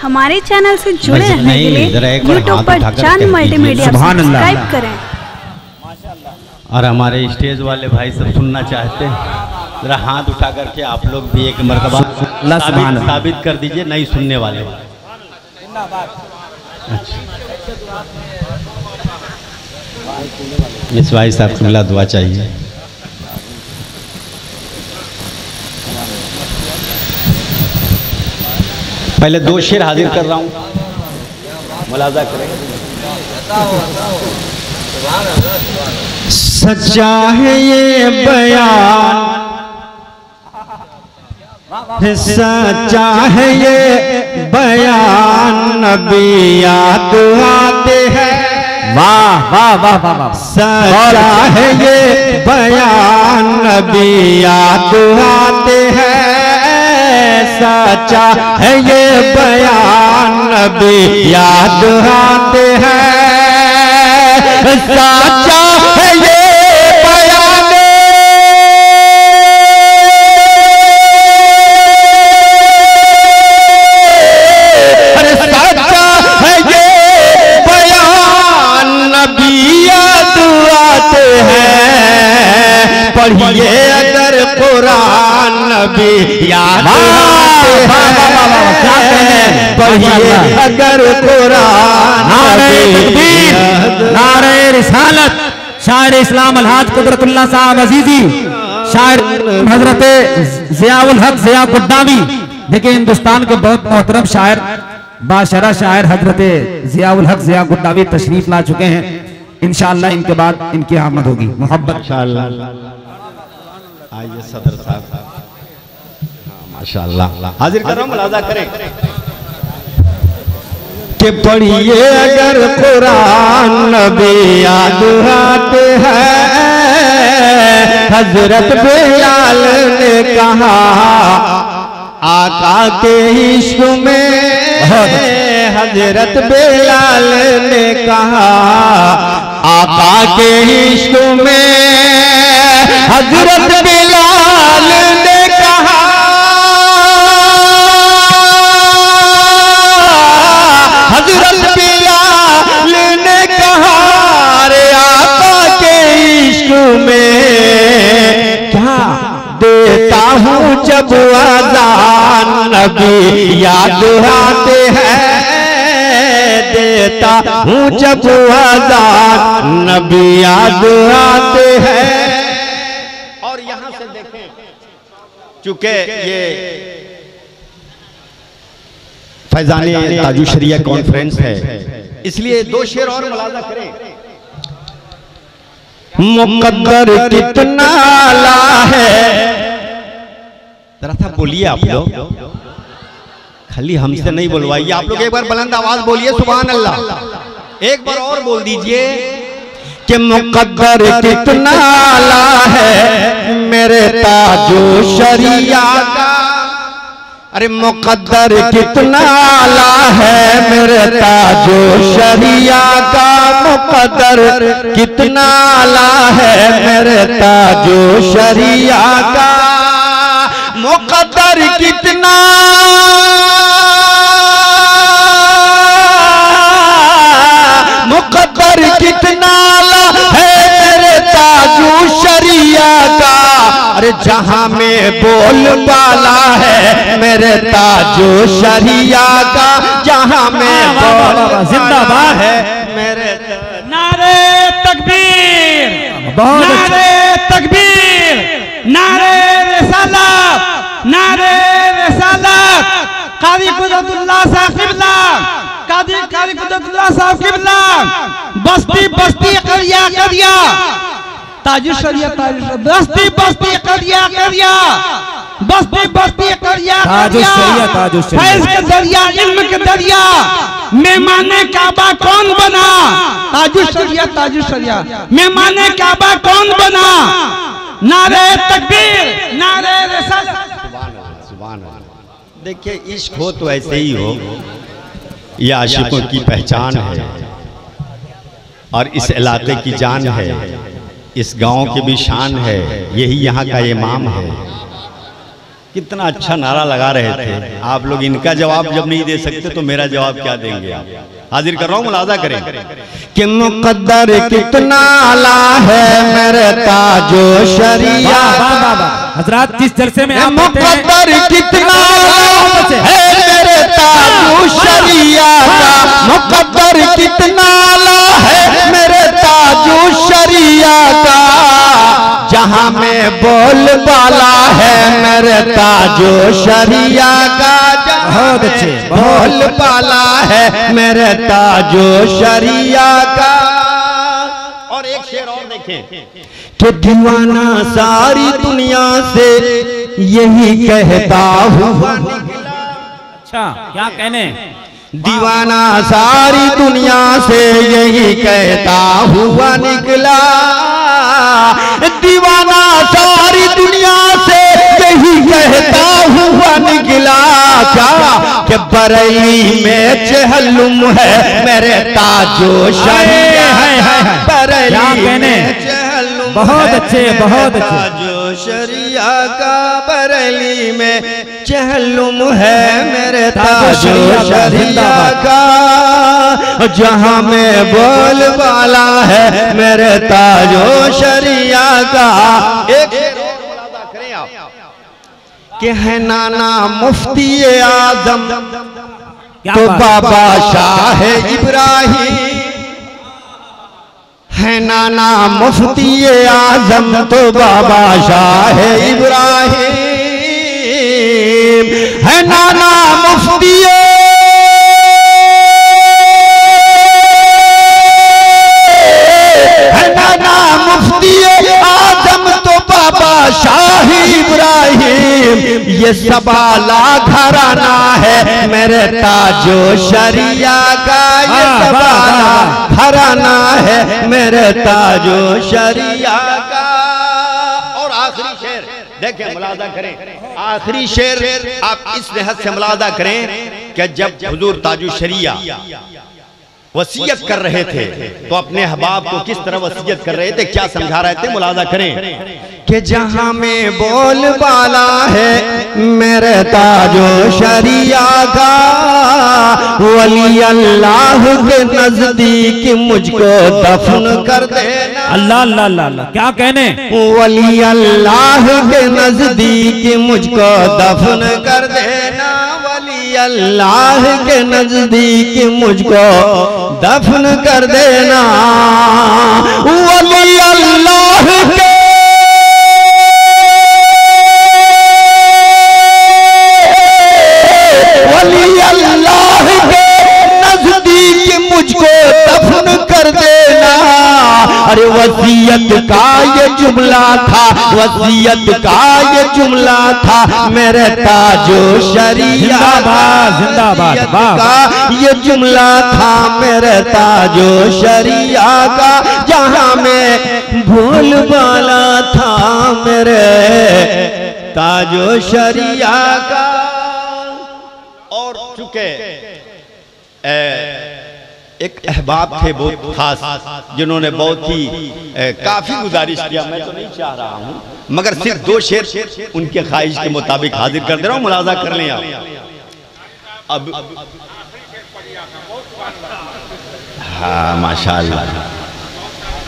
हमारे चैनल से जुड़े रहने के लिए यूट्यूब पर चांद मल्टीमीडिया सब्सक्राइब करें। और हमारे स्टेज वाले भाई सब सुनना चाहते हैं, जरा हाथ उठा करके आप लोग भी एक मरतबा साबित कर दीजिए नहीं सुनने वाले। अच्छा, इस भाई साहब को मिला दुआ चाहिए। पहले दो शेर हाजिर कर रहा हूँ, मुलाजा करें। सच्चा है ये बयान, सच्चा है ये बयान, नबी याद आते हैं। वाह वाह वाह वाह वाह। सच्चा है ये बयान, नबी याद आते हैं। सच्चा है ये बयान, नबी याद आते हैं। सच्चा है ये बयान, अरे सच्चा है ये बयान, नबी याद आते हैं। पढ़िए अगर कुरान, नबी याद आते हैं। पढ़िए अगर कुरान, नारे रिसालत, शायर इस्लाम अलहाज कुदरतुल्लाह साहब अजीजी, शायर हजरत ज़ियाउल हक ज़िया गुड्डावी। देखिए हिंदुस्तान के बहुत मोहतरम शायर, बाशरा शायर हजरत ज़ियाउल हक ज़िया गुड्डावी तशरीफ ला चुके हैं। इंशाअल्लाह इनके बाद इनकी आमद होगी। मोहब्बत आइए सदर साहब, माशाअल्लाह हाजिर कर रहा हूं, मुलाजा करें कि पढ़िए अगर कुरान, नबी याद आते हैं। हजरत बिलाल ने कहा आका के इश्क में, हजरत बिलाल ने कहा आका के इश्क में। हजरत बिलाल ने कहा हजरत बिलाल ने कहा रे आका के इश्क में क्या देता हूँ जब अज़ान, नबी याद आते हैं। देता हूँ जब अज़ान, नबी याद आते हैं। और यहां से देखें, चूंकि ये फैजाने ताजु शरिया कॉन्फ्रेंस है, इसलिए दो शेर और मुलाजा करें। मुकद्दर कितना आला है, जरा सा बोलिए आप लोग, खाली हमसे नहीं बोलवाइए। आप लोग एक बार बुलंद आवाज बोलिए सुभान अल्लाह। एक बार और बोल दीजिए कि मुकद्दर कितना आला है मेरे ताजो शरिया का। अरे मुकद्दर कितना आला है मेरे ताजो शरिया का। मुकद्दर कितना आला है मेरे ताजो शरिया का। मुकद्दर कितना मुकद्दर कितना आला है मेरे ताजो शरिया का। अरे जहां में बोल बाला है मेरे ताजो शरिया का। जहां में बोल जिंदाबाद है मेरे नारे तकबीर, नारे तकबीर, नारे रिसालत, नारे रिसालत। कादी कुदरतुल्लाह साहब किबला, कादी कुदरतुल्लाह साहब किबला, बस्ती बस्ती करिया करिया, ताजु शरिया ताजु, बस्ती बस्ती करिया करिया, बस्ती बस्ती करिया करिया। फैज़ के दरिया, इल्म के दरिया, मेहमाने काबा कौन बना? ताजु शरिया ताजु शरिया, मेहमाने काबा कौन बना? नारे तकबीर, नारे रिसालत। देखिए इश्क हो तो ऐसे ही हो, ये आशिकों की पहचान है और इस इलाके की जान है, इस गांव की भी शान है, यही यहाँ का इमाम है। कितना अच्छा नारा लगा रहे थे आप लोग। इनका जवाब जब नहीं दे सकते तो मेरा जवाब क्या देंगे आप? हाजिर कर रहा हूँ, मुलाजा करें कि मुकद्दर कितना आला है मेरे ताजो शरिया। हजरात जिस जलसे में मुकद्दर कितना आला है मेरे ताजो शरिया का, मुकद्दर कितना आला है मेरे ताजो शरिया का। जहां में बोल बाला है मेरे ताजो शरिया का, बहुत अच्छे बोल बाला है मेरे ताजो शरिया का। और एक शेर और देखें कि दीवाना सारी दुनिया से यही कहता हुआ निकला। अच्छा क्या कहने? दीवाना सारी दुनिया से यही कहता हुआ निकला। दीवाना सारी दुनिया से यही कहता हुआ निकला। क्या कि बरेली में चहलुम है मेरे ताजो शरिया। बरेली में चहलुम बहुत अच्छे, बहुत अच्छे। ताजो शरिया का, बरेली में चहलुम है मेरे ताजो शरिया का। जहां में बोल वाला है मेरे ताजो शरिया का। एक करें आप कि है नाना मुफ्ती आजम तो बाबा शाह इब्राहिम। है नाना मुफ्ती आजम तो बाबा शाह इब्राहिम। है नाना मुफ्ती आजम तो बाबा शाह इब्राहिम। ये सबाला घराना है मेरे ताजो शरिया का। ये सबाला घराना है मेरे ताजो शरिया का। और आखिरी शेर देखें, मुलाजा करें। आखिरी शेर आप इस लिहाज से मुलाजा करें कि जब हुजूर ताजो शरिया वसीयत कर रहे थे तो अपने अहबाब को किस तरह वसीयत कर रहे थे, क्या समझा रहे थे, मुलाजा करें कि जहां में बोल बाला है मेरे ताजो शरिया का। वली अल्लाह के नजदीक मुझको दफन कर देना। अल्लाह अल्लाह अल्लाह, क्या कहने? वली अल्लाह के नजदीक मुझको दफन कर देना। वली अल्लाह के नजदीक मुझको दफन कर देना। वली अल्लाह के वली अल्लाह के नजदीक मुझको दफन कर देना। अरे वसीयत का ये जुमला था, वसीयत का ये जुमला था मेरे ताजो शरिया। जिंदाबाद का ये जुमला था मेरे ताजो शरिया का। जहां में भूल वाला था मेरे ताजो शरिया का। और चुके एक अहबाब थे बहुत खास जिन्होंने बहुत ही काफी गुजारिश किया। मैं तो नहीं चाह रहा हूं मगर सिर्फ दो शेर उनके ख्वाहिश के मुताबिक हाजिर कर दे रहा हूं, मुलाजा कर लें आप। अब हाँ माशाअल्लाह,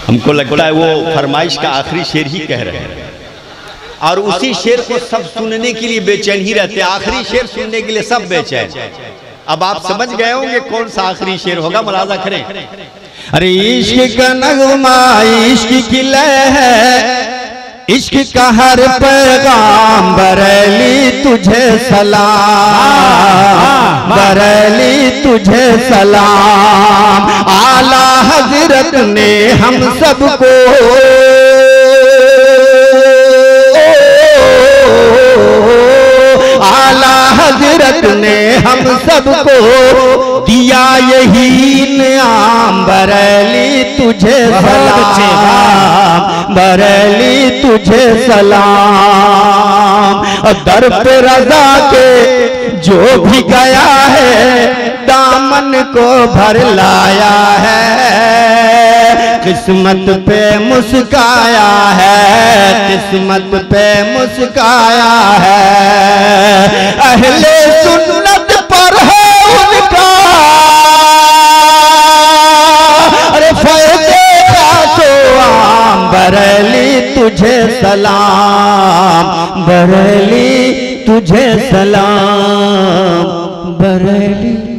हमको लगता है वो फरमाइश का आखिरी शेर ही कह रहे हैं और उसी शेर को सब सुनने के लिए बेचैन ही रहते हैं। आखिरी शेर सुनने के लिए सब बेचैन। अब आप समझ गए होंगे कौन सा आखिरी शेर होगा, मुलाजा करें। अरे इश्क का नगमा इश्क की लय है, इश्क का हर पैगाम बरेली तुझे सलाम, बरेली तुझे सलाम। आला हजरत ने हम सबको आला हजरत ने हम सबको दिया यही इनाम। बरेली तुझे सलाम, बरेली तुझे सलाम। दर पे रज़ा के जो भी गया है दामन को भर लाया है। किस्मत पे मुस्काया है, किस्मत पे मुस्काया है। अहले सुन्नत पर है उनका अरे फैज़े खासो आम। बरेली तुझे सलाम, बरेली तुझे सलाम, बरेली।